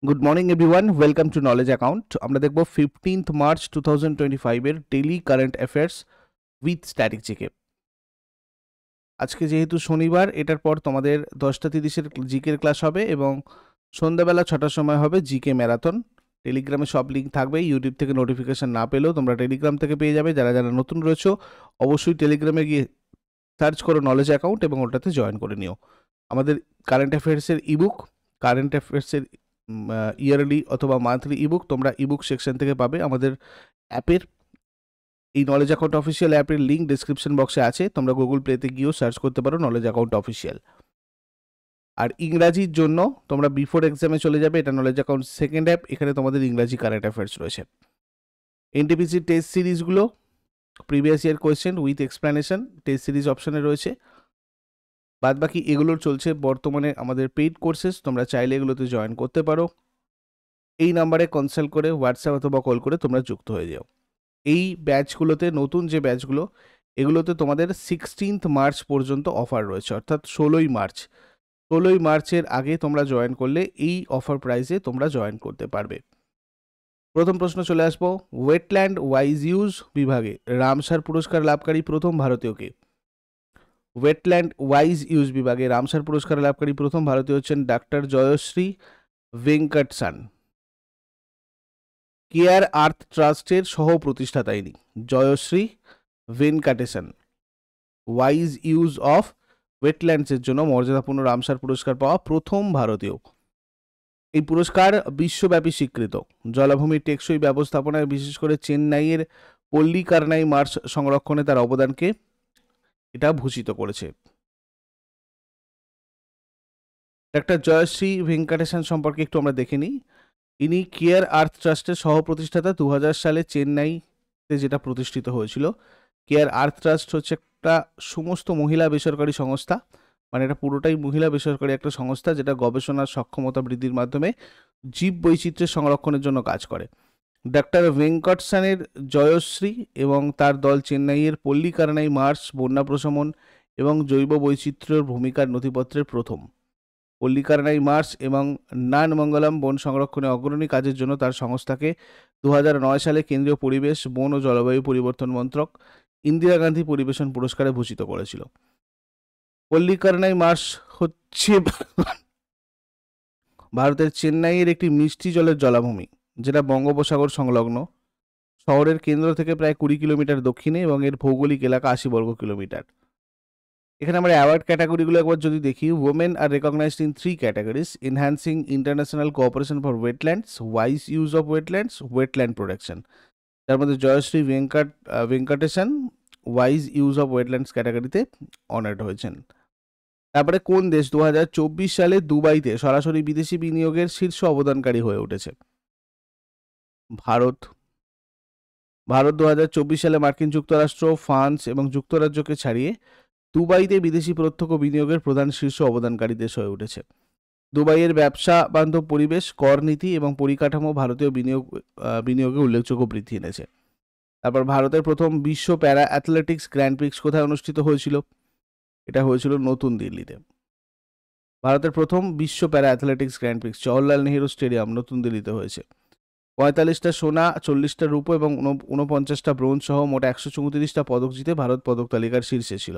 Good morning everyone, welcome to knowledge account. আমরা দেখব 15th March 2025 এর daily current affairs with static GK. আজকে যেহেতু শনিবার, এটার পর তোমাদের 10:30-এর জিকের ক্লাস হবে এবং সন্ধ্যাবেলা 6টার সময় হবে জিকে ম্যারাথন। টেলিগ্রামে সব লিঙ্ক থাকবে, ইউটিউব থেকে নোটিফিকেশন না পেলেও তোমরা টেলিগ্রাম থেকে পেয়ে যাবে। যারা যারা নতুন রয়েছো অবশ্যই টেলিগ্রামে গিয়ে সার্চ করো নলেজ অ্যাকাউন্ট এবং ওটাতে জয়েন করে নিও। আমাদের কারেন্ট অ্যাফেয়ার্সের ইবুক, কারেন্ট অ্যাফেয়ার্সের ইয়ারলি অথবা মান্থলি ইবুক তোমরা ইবুক সেকশন থেকে পাবে আমাদের অ্যাপের। এই নলেজ অ্যাকাউন্ট অফিসিয়াল অ্যাপের লিঙ্ক ডিসক্রিপশন বক্সে আছে, তোমরা গুগল প্লেতে গিয়েও সার্চ করতে পারো নলেজ অ্যাকাউন্ট অফিসিয়াল। আর ইংরাজির জন্য তোমরা বিফোর এক্সামে চলে যাবে, এটা নলেজ অ্যাকাউন্ট সেকেন্ড অ্যাপ, এখানে তোমাদের ইংরাজি কারেন্ট অ্যাফেয়ার্স রয়েছে। এনটিপিসি টেস্ট সিরিজগুলো previous year question with explanation test series অপশানে রয়েছে। বাদবাকি এগুলোর চলছে বর্তমানে আমাদের পেইড কোর্সেস, তোমরা চাইলে এগুলোতে জয়েন করতে পারো। এই নাম্বারে কনসাল্ট করে হোয়াটসঅ্যাপ অথবা কল করে তোমরা যুক্ত হয়ে যাও। এই ব্যাচগুলোতে, নতুন যে ব্যাচগুলো, এগুলোতে তোমাদের 16th মার্চ পর্যন্ত অফার রয়েছে, অর্থাৎ 16ই মার্চের আগে তোমরা জয়েন করলে এই অফার প্রাইসে তোমরা জয়েন করতে পারবে। প্রথম প্রশ্ন চলে আসবো, ওয়েটল্যান্ড ওয়াইজ ইউজ বিভাগে রামসার পুরস্কার লাভকারী প্রথম ভারতীয় কে? ওয়েটল্যান্ড ওয়াইজ ইউজ বিভাগে রামসার পুরস্কার লাভকারী প্রথম ভারতীয় হচ্ছেন doctor Jayashree Venkatesan. Care Earth ট্রাস্টের সহ প্রতিষ্ঠাতা ইনি, Jayashree Venkatesan. Wise use of ওয়েটল্যান্ডসের জন্য মর্যাদাপূর্ণ রামসার পুরস্কার পাওয়া প্রথম ভারতীয়। এই পুরস্কার বিশ্বব্যাপী স্বীকৃত জলাভূমির টেকসই ব্যবস্থাপনায়, বিশেষ করে চেন্নাইয়ের পল্লিকারনাই মার্শ সংরক্ষণে তার অবদানকে এটা ভূষিত করেছে। ডাক্তার জয়শ্রী ভেঙ্কটেশন সম্পর্কে একটু আমরা দেখে নিই। ইনি কেয়ার আর্থ ট্রাস্টের সহ প্রতিষ্ঠাতা। 2000 সালে চেন্নাইতে যেটা প্রতিষ্ঠিত হয়েছিল। কেয়ার আর্থ ট্রাস্ট হচ্ছে একটা সমস্ত মহিলা বেসরকারি সংস্থা, মানে এটা পুরোটাই মহিলা বেসরকারি একটা সংস্থা, যেটা গবেষণার সক্ষমতা বৃদ্ধির মাধ্যমে জীব বৈচিত্র্যের সংরক্ষণের জন্য কাজ করে। ডাক্তার ভেঙ্কটসানের জয়শ্রী এবং তার দল চেন্নাইয়ের পল্লিকারনাই মার্শ বন্যা প্রশমন এবং জৈব বৈচিত্র্যের ভূমিকার নথিপত্রের প্রথম। পল্লিকারনাই মার্শ এবং নানমঙ্গলম বন সংরক্ষণে অগ্রণী কাজের জন্য তার সংস্থাকে 2009 সালে কেন্দ্রীয় পরিবেশ, বন ও জলবায়ু পরিবর্তন মন্ত্রক ইন্দিরা গান্ধী পরিবেশন পুরস্কারে ভূষিত করেছিল। পল্লিকারনাই মার্শ হচ্ছে ভারতের চেন্নাইয়ের একটি মিষ্টি জলের জলাভূমি, যেটা বঙ্গোপসাগর সংলগ্ন। শহরের কেন্দ্র থেকে প্রায় 20 কিলোমিটার দক্ষিণে এবং এর ভৌগোলিক এলাকা 80 বর্গ কিলোমিটার। এখানে আমরা অ্যাওয়ার্ড ক্যাটাগরিগুলো একবার যদি দেখি, women are recognised in 3 categories: enhancing international cooperation for wetlands, wise use of wetlands, wetland protection. তার মধ্যে Jayashree Venkatesan wise use of wetlands ক্যাটাগরিতে অনার্ড হয়েছেন। তারপরে কোন দেশ 2024 সালে দুবাইতে সরাসরি বিদেশি বিনিয়োগের শীর্ষ অবদানকারী হয়ে উঠেছে? ভারত। 2024 সালে মার্কিন যুক্তরাষ্ট্র, ফ্রান্স এবং যুক্তরাজ্যকে ছাড়িয়ে দুবাইতে বিদেশি প্রত্যক্ষ বিনিয়োগের প্রধান শীর্ষ অবদানকারী দেশ হয়ে উঠেছে। দুবাইয়ের ব্যবসা বান্ধব পরিবেশ, কর নীতি এবং পরিকাঠামো ভারতীয় বিনিয়োগে উল্লেখযোগ্য বৃদ্ধি এনেছে। তারপর ভারতের প্রথম বিশ্ব প্যারা অ্যাথলেটিক্স গ্র্যান্ড প্রিক্স কোথায় অনুষ্ঠিত হয়েছিল? এটা হয়েছিল নতুন দিল্লিতে। ভারতের প্রথম বিশ্ব para athletics grand Prix Jawaharlal Nehru stadium, নতুন দিল্লিতে হয়েছে। 45টা সোনা, 40টা রূপো এবং 49টা ব্রোঞ্জ সহ মোট 134টা পদক জিতে ভারত পদক তালিকার শীর্ষে ছিল।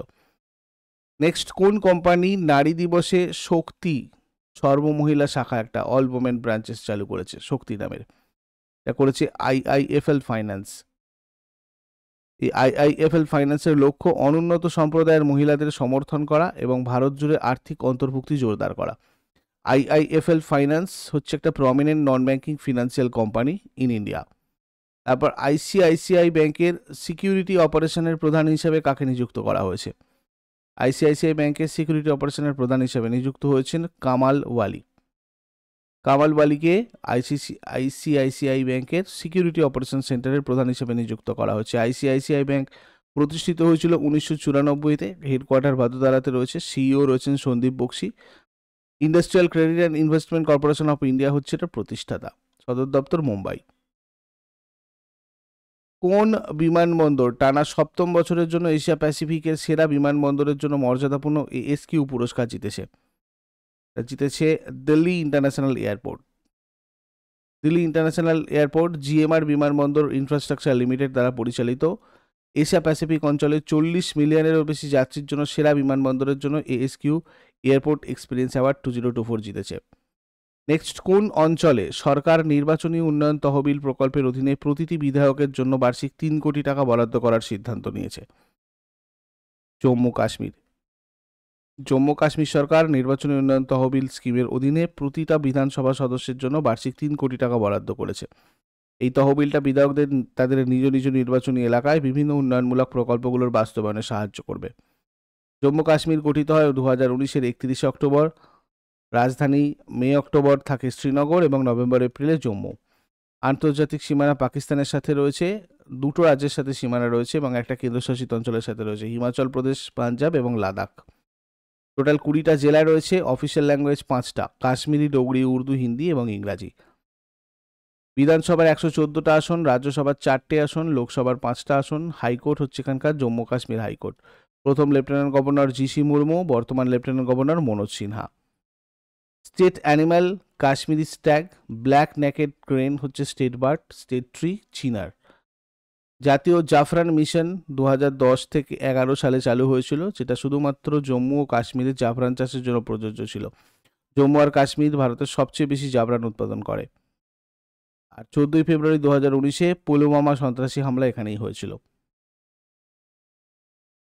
নেক্সট, কোন কোম্পানি নারী দিবসে শক্তি সর্বমহিলা শাখা, একটা অল ওমেন ব্রাঞ্চেস চালু করেছে শক্তি নামের? এটা করেছে আইআইএফএল ফাইন্যান্স। এই আইআইএফএল ফাইন্যান্সের লক্ষ্য অনুন্নত সম্প্রদায়ের মহিলাদের সমর্থন করা এবং ভারত জুড়ে আর্থিক অন্তর্ভুক্তি জোরদার করা। আইআইএফএল ফাইন্যান্স হচ্ছে একটা prominent non banking financial company in India. তারপর আইসিআইসিআই ব্যাংকের সিকিউরিটি অপারেশনের প্রধান হিসেবে কাকে নিযুক্ত করা হয়েছে? আইসিআইসিআই ব্যাংকের সিকিউরিটি অপারেশনের প্রধান হিসেবে নিযুক্ত হয়েছেন কামাল ওয়ালি। কামাল ওয়ালিকে আইসিআইসিআই ব্যাংকের সিকিউরিটি অপারেশন সেন্টারের প্রধান হিসেবে নিযুক্ত করা হয়েছে। আইসিআইসিআই ব্যাংক প্রতিষ্ঠিত হয়েছিল 1994-তে, হেডকোয়ার্টার ভাদোদারাতে রয়েছে, সিইও রয়েছেন Sandeep Bakshi. Industrial Credit and Investment Corporation of India হচ্ছে এটা প্রতিষ্ঠাতা, সদর দপ্তর মুম্বাই। কোন বিমানবন্দর টানা 7ম বছরের জন্য এশিয়া প্যাসিফিকের সেরা বিমানবন্দরের জন্য মর্যাদাপূর্ণ এএসকিউ পুরস্কার জিতেছে? Delhi international airport. Delhi international airport GMR বিমানবন্দর ইনফ্রাস্ট্রাকচার লিমিটেড দ্বারা পরিচালিত এশিয়া প্যাসিফিক অঞ্চলে 40 মিলিয়নেরও বেশি যাত্রীর জন্য সেরা বিমানবন্দরের জন্য এএসকিউ এয়ারপোর্ট এক্সপিরিয়েন্স অ্যাওয়ার্ড 2024 জিতেছে। নেক্সট, কোন অঞ্চলে সরকার নির্বাচনী উন্নয়ন তহবিল প্রকল্পের অধীনে প্রতিটি বিধায়কের জন্য বার্ষিক 3 কোটি টাকা বরাদ্দ করার সিদ্ধান্ত নিয়েছে? জম্মু কাশ্মীর। জম্মু কাশ্মীর সরকার নির্বাচনী উন্নয়ন তহবিল স্কিমের অধীনে প্রতিটা বিধানসভা সদস্যের জন্য বার্ষিক 3 কোটি টাকা বরাদ্দ করেছে। এই তহবিলটা বিধায়কদের তাদের নিজ নিজ নির্বাচনী এলাকায় বিভিন্ন উন্নয়নমূলক প্রকল্পগুলোর বাস্তবায়নে সাহায্য করবে। জম্মু কাশ্মীর গঠিত হয় 2019-এর 31 অক্টোবর। রাজধানী মে অক্টোবর থাকে শ্রীনগর এবং নভেম্বর এপ্রিলে জম্মু। আন্তর্জাতিক সীমানা পাকিস্তানের সাথে রয়েছে, দুটো রাজ্যের সাথে সীমানা রয়েছে এবং একটা কেন্দ্রশাসিত অঞ্চলের সাথে রয়েছে, হিমাচল প্রদেশ, পাঞ্জাব এবং লাদাখ। টোটাল 20টা জেলা রয়েছে। অফিসিয়াল ল্যাঙ্গুয়েজ 5টা, কাশ্মীরি, ডোগরি, উর্দু, হিন্দি এবং ইংরাজি। বিধানসভার 114টা আসন, রাজ্যসভার 4টে আসন, লোকসভার 5টা আসন। হাইকোর্ট হচ্ছে এখানকার জম্মু কাশ্মীর হাইকোর্ট। প্রথম লেফটেন্যান্ট গভর্নর জিসি মুর্মু, বর্তমান lieutenant governor Manoj Sinha. State animal Kashmiri stag, black naked crane হচ্ছে স্টেট বার্ড, স্টেট ট্রি চিনার। জাতীয় জাফরান মিশন 2010 থেকে 11 সালে চালু হয়েছিল, যেটা শুধুমাত্র জম্মু ও কাশ্মীরের জাফরান চাষের জন্য প্রযোজ্য ছিল। জম্মু আর কাশ্মীর ভারতের সবচেয়ে বেশি জাফরান উৎপাদন করে। আর 14 ফেব্রুয়ারি 2019-এ পুলওয়ামা সন্ত্রাসী হামলা এখানেই হয়েছিল।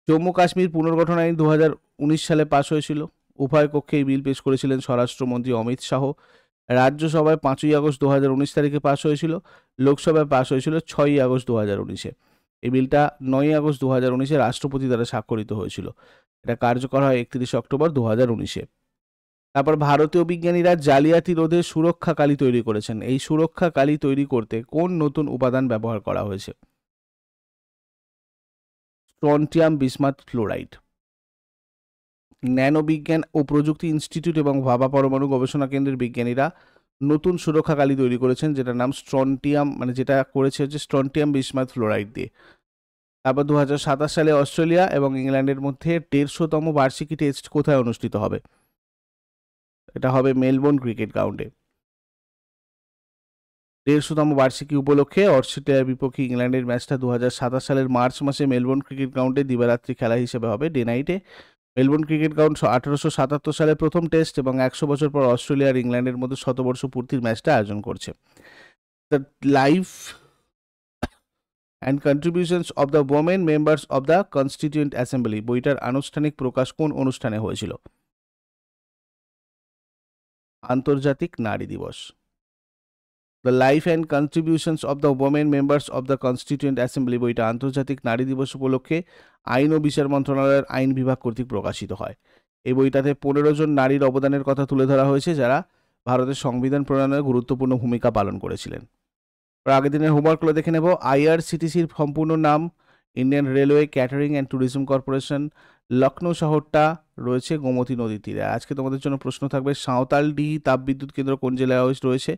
জম্মু কাশ্মীর পুনর্গঠন আইন 2019 সালে পাশ হয়েছিল। উভয় কক্ষে এই বিল পেশ করেছিলেন স্বরাষ্ট্রমন্ত্রী অমিত শাহ। রাজ্যসভায় 5ই আগস্ট 2019 তারিখে পাশ হয়েছিল। লোকসভায় পাশ হয়েছিল 6ই আগস্ট 2019-এ। এই বিলটা 9ই আগস্ট 2019-এ রাষ্ট্রপতি দ্বারা স্বাক্ষরিত হয়েছিল। এটা কার্যকর হয় 31 অক্টোবর 2019-এ। তারপর ভারতীয় বিজ্ঞানীরা জালিয়াতি রোধে সুরক্ষা কালি তৈরি করেছেন। এই সুরক্ষা কালি তৈরি করতে কোন নতুন উপাদান ব্যবহার করা হয়েছে? Strontium bismuth fluoride. ন্যানোবিজ্ঞান ও প্রযুক্তি ইনস্টিটিউট এবং ভাবা পরমাণু গবেষণা কেন্দ্রের বিজ্ঞানীরা নতুন সুরক্ষা কালি তৈরি করেছেন, যেটার নাম স্ট্রন্টিয়াম, যেটা করেছে হচ্ছে স্ট্রন্টিয়াম বিসমাথ ফ্লোরাইড দিয়ে। তারপর 2027 সালে অস্ট্রেলিয়া এবং ইংল্যান্ডের মধ্যে 150তম বার্ষিকী টেস্ট কোথায় অনুষ্ঠিত হবে? এটা হবে মেলবোর্ন ক্রিকেট গ্রাউন্ডে। 150তম বার্ষিকী উপলক্ষে অস্ট্রেলিয়ার বিপক্ষে ইংল্যান্ডের ম্যাচটা 2027 সালের মার্চ মাসে মেলবোর্ন ক্রিকেট গ্রাউন্ডে দিবারাত্রি খেলা হিসেবে হবে, ডে নাইটে। মেলবোর্ন ক্রিকেট গ্রাউন্ড 1877 সালে প্রথম টেস্ট এবং 100 বছর পর অস্ট্রেলিয়া আর ইংল্যান্ডের মধ্যে শতবর্ষ পূর্তির ম্যাচটা আয়োজন করছে। The life and contributions of the women members of the constituent assembly বইটার আনুষ্ঠানিক প্রকাশ কোন অনুষ্ঠানে হয়েছিল? আন্তর্জাতিক নারী দিবস। The life and contributions of the women members of the constituent assembly বইটা আন্তর্জাতিক নারী দিবস উপলক্ষে আইন ও বিচার মন্ত্রণালয়ের আইন বিভাগ কর্তৃক প্রকাশিত হয়। এই বইটাতে 15 জন নারীর অবদানের কথা তুলে ধরা হয়েছে, যারা ভারতের সংবিধান প্রণয়নে গুরুত্বপূর্ণ ভূমিকা পালন করেছিলেন। আগের দিনের হোমওয়ার্কগুলো দেখে নেব। আইআরসিটিসির সম্পূর্ণ নাম Indian railway catering and tourism corporation. Lucknow শহরটা রয়েছে গোমতী নদীর তীরে। আজকে তোমাদের জন্য প্রশ্ন থাকবে, সাঁওতালডিহি তাপবিদ্যুৎ কেন্দ্র কোন জেলায় রয়েছে?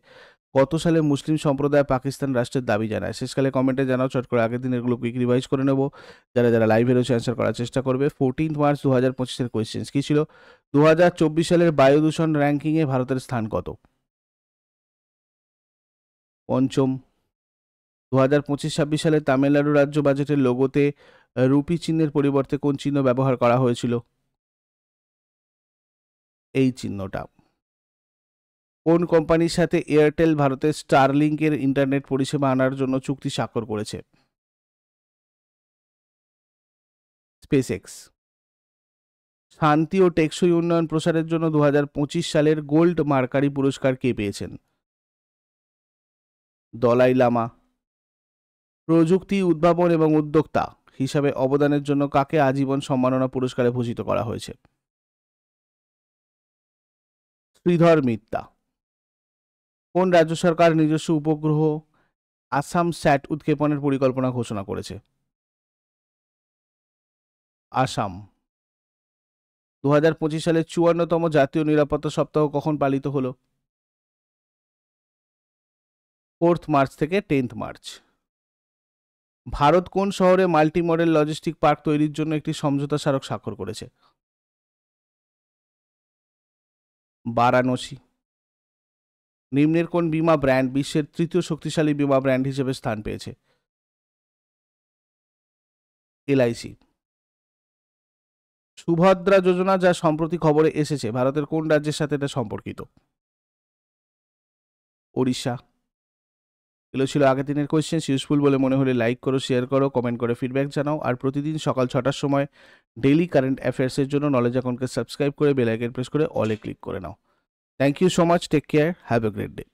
কত সালে মুসলিম সম্প্রদায় পাকিস্তান রাষ্ট্রের দাবি জানায়? শেষকালে কমেন্টে জানাও, চট করে আগের দিন এগুলো কুইক রিভাইজ করে নেব। যারা যারা লাইভে রয়েছে অ্যান্সার করার চেষ্টা করবে। 14 মার্চ 2025-এর কোয়েশ্চেন্স কী ছিল? 2024 সালের বায়ু দূষণ র্যাঙ্কিংয়ে ভারতের স্থান কত? পঞ্চম। 2025-26 সালে তামিলনাড়ু রাজ্য বাজেটের লোগোতে রুপি চিহ্নের পরিবর্তে কোন চিহ্ন ব্যবহার করা হয়েছিল? এই চিহ্নটা। কোন কোম্পানির সাথে এয়ারটেল ভারতের স্টারলিংকের ইন্টারনেট পরিষেবা আনার জন্য চুক্তি স্বাক্ষর করেছে? স্পেসএক্স। শান্তি ও টেকসই উন্নয়ন প্রসারের জন্য 2025 সালের গোল্ড মার্কারি পুরস্কার কে পেয়েছেন? দলাই লামা। প্রযুক্তি উদ্ভাবন এবং উদ্যোক্তা হিসাবে অবদানের জন্য কাকে আজীবন সম্মাননা পুরস্কারে ভূষিত করা হয়েছে? শ্রীধর মিত্তা। কোন রাজ্য সরকার নিজস্ব উপগ্রহ আসাম স্যাট উৎক্ষেপণের পরিকল্পনা ঘোষণা করেছে? আসাম। 2025 সালে 54তম জাতীয় নিরাপত্তা সপ্তাহ কখন পালিত হলো? 4 মার্চ থেকে 10 মার্চ। ভারত কোন শহরে মাল্টি মডেল লজিস্টিক পার্ক তৈরির জন্য একটি সমঝোতা স্মারক স্বাক্ষর করেছে? বারাণসী। নিম্নের কোন বীমা ব্র্যান্ড বিশ্বের তৃতীয় শক্তিশালী বীমা ব্র্যান্ড হিসেবে স্থান পেয়েছে? LIC। সুভদ্রা যোজনা যা সম্প্রতি খবরে এসেছে, ভারতের কোন রাজ্যের সাথে এটা সম্পর্কিত? ওড়িশা। এগুলো ছিল আগের দিনের কোয়েশ্চেন্স। ইউজফুল বলে মনে হলে লাইক করো, শেয়ার করো, কমেন্ট করে ফিডব্যাক জানাও। আর প্রতিদিন সকাল 6টার সময় ডেইলি কারেন্ট অ্যাফেয়ার্সের জন্য নলেজ অ্যাকাউন্টকে সাবস্ক্রাইব করে বেল আইকন প্রেস করে অলে ক্লিক করে নাও। Thank you so much, take care, have a great day.